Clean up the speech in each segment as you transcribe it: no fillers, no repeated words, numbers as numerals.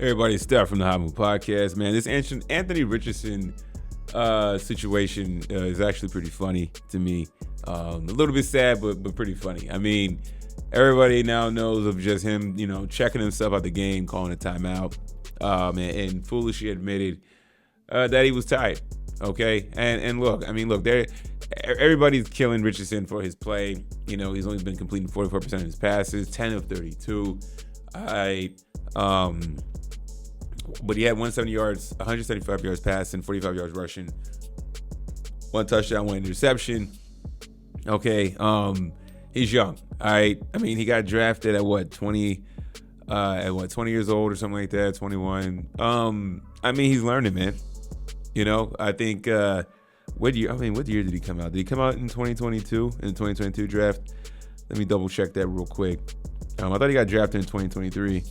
Everybody, Steph from the Hot Move Podcast. Man, this Anthony Richardson situation is actually pretty funny to me. A little bit sad, but pretty funny. I mean, everybody now knows of just him, checking himself out the game, calling a timeout, and foolishly admitted that he was tired. Okay, and look, everybody's killing Richardson for his play. He's only been completing 44% of his passes, 10 of 32. But he had 170 yards, 175 yards passing, 45 yards rushing, 1 touchdown, 1 interception. Okay, he's young. All right, he got drafted at 20 years old or something like that, 21. He's learning, man. I think what year did he come out? Did he come out in 2022 in the 2022 draft? Let me double check that real quick. I thought he got drafted in 2023.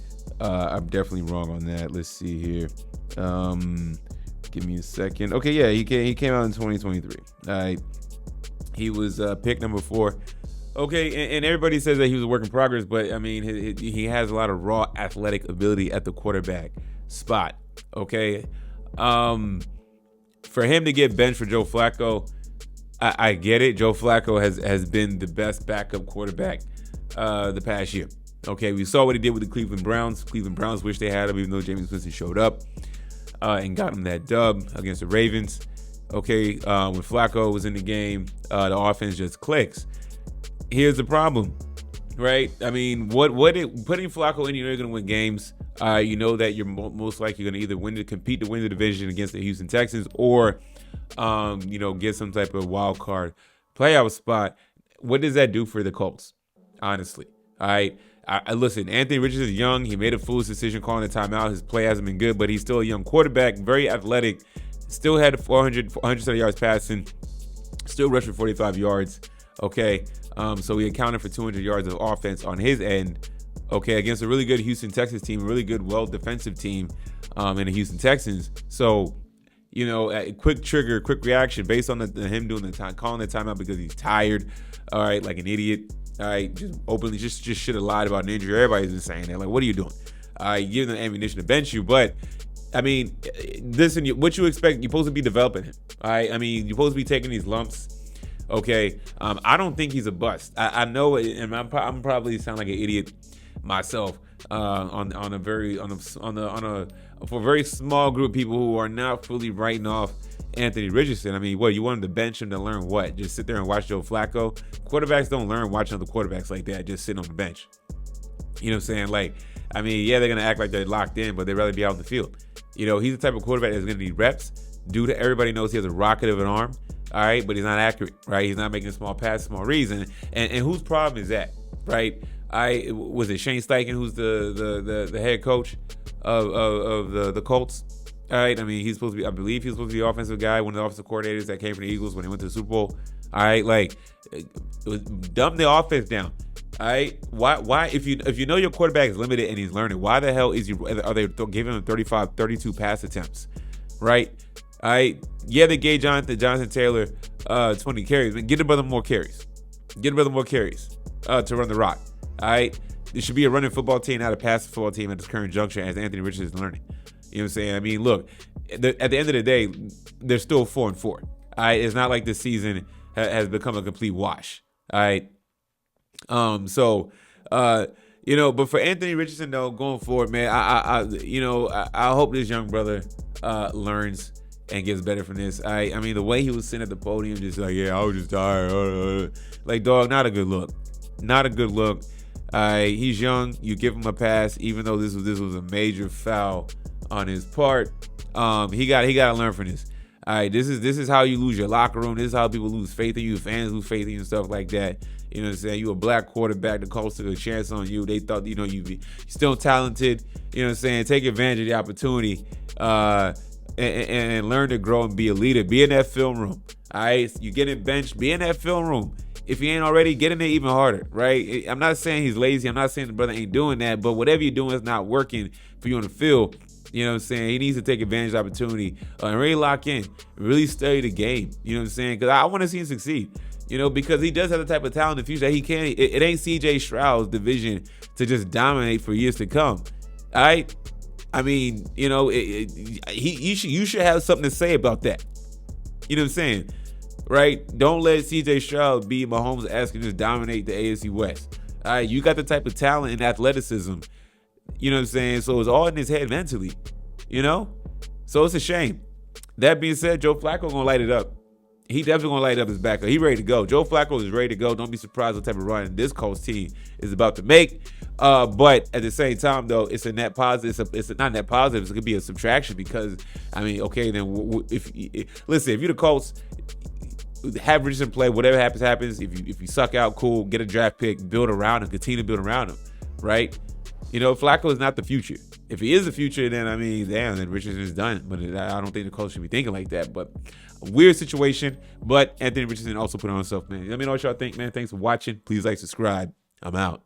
I'm definitely wrong on that. Let's see here. Give me a second. Okay, yeah, he came out in 2023. All right. He was pick number 4. Okay, and everybody says that he was a work in progress, but he has a lot of raw athletic ability at the quarterback spot. Okay, for him to get benched for Joe Flacco, I get it. Joe Flacco has been the best backup quarterback the past year. Okay, we saw what he did with the Cleveland Browns. Cleveland Browns wish they had him, even though Jameis Winston showed up and got him that dub against the Ravens. Okay, when Flacco was in the game, the offense just clicks. Here's the problem, right? Putting Flacco in, you're going to win games. You know that you're most likely going to either compete to win the division against the Houston Texans, or get some type of wild card playoff spot. What does that do for the Colts? Honestly, all right. Listen, Anthony Richardson is young. He made a foolish decision calling a timeout. His play hasn't been good, but he's still a young quarterback, very athletic. Still had 470 yards passing. Still rushed for 45 yards. Okay, so he accounted for 200 yards of offense on his end. Okay, against a really good Houston Texans team, a really good, well-defensive team in the Houston Texans. So, a quick trigger, quick reaction based on him doing calling the timeout because he's tired. All right, like an idiot. All right, just openly, just should have lied about an injury. Everybody's been saying that. Like, what are you doing? You give them ammunition to bench you, but listen, what you expect? You're supposed to be developing him. All right, you're supposed to be taking these lumps. Okay, I don't think he's a bust. I know, and I'm probably sound like an idiot myself for a very small group of people who are not fully writing off Anthony Richardson. You wanted to bench him to learn what? Just sit there and watch Joe Flacco? Quarterbacks don't learn watching other quarterbacks like that, just sitting on the bench. You know what I'm saying? They're going to act like they're locked in, but they'd rather be out in the field. He's the type of quarterback that's going to need reps. Everybody knows he has a rocket of an arm, all right, but he's not accurate, right? He's not making small passes, small reads. And whose problem is that, right? Was it Shane Steichen, who's the head coach of the Colts? All right, he's supposed to be, I believe he's supposed to be the offensive guy, one of the offensive coordinators that came from the Eagles when they went to the Super Bowl. All right, dumb the offense down. All right, why if you know your quarterback is limited and he's learning, why the hell are they giving him 32 pass attempts, right? All right, yeah, they gave Jonathan Taylor 20 carries, but get the brother more carries. To run the rock. All right, it should be a running football team, not a passing football team at this current juncture as Anthony Richardson is learning. You know what I'm saying? Look, at the end of the day, they're still 4-4. All right, it's not like this season has become a complete wash. All right. But for Anthony Richardson though, going forward, man, I hope this young brother learns and gets better from this. The way he was sitting at the podium, just like, yeah, I was just tired. Like, dog, not a good look. Not a good look. He's young. You give him a pass, even though this was a major foul on his part. He got to learn from this. All right, this is how you lose your locker room. This is how people lose faith in you. Fans lose faith in you and stuff like that. You know what I'm saying? You a black quarterback. The Colts took a chance on you. They thought, you're still talented. You know what I'm saying? Take advantage of the opportunity and learn to grow and be a leader. Be in that film room. All right, you getting benched. Be in that film room. If you ain't already, get in there even harder, right? I'm not saying he's lazy. I'm not saying the brother ain't doing that. But whatever you're doing is not working for you on the field. You know what I'm saying? He needs to take advantage of the opportunity and really lock in, really study the game. You know what I'm saying? Because I want to see him succeed. Because he does have the type of talent in the future that he can. It ain't C.J. Stroud's division to just dominate for years to come. All right? I mean, you should have something to say about that. You know what I'm saying? Right? Don't let CJ Stroud be Mahomes asking to just dominate the AFC West. All right, you got the type of talent and athleticism. You know what I'm saying? So it's all in his head mentally. So it's a shame. That being said, Joe Flacco gonna light it up. He definitely gonna light up his backup. He ready to go. Joe Flacco is ready to go. Don't be surprised what type of run this Colts team is about to make. But at the same time, though, it's a net positive. It's not net positive. It's gonna be a subtraction because okay, then if you're the Colts, have Richardson play. Whatever happens. If you suck out, cool. Get a draft pick. Build around him. Continue to build around him. Right? Flacco is not the future. If he is the future, then then Richardson is done. But I don't think the Colts should be thinking like that. But a weird situation. But Anthony Richardson also put on himself, man. Let me know what y'all think, man. Thanks for watching. Please like, subscribe. I'm out.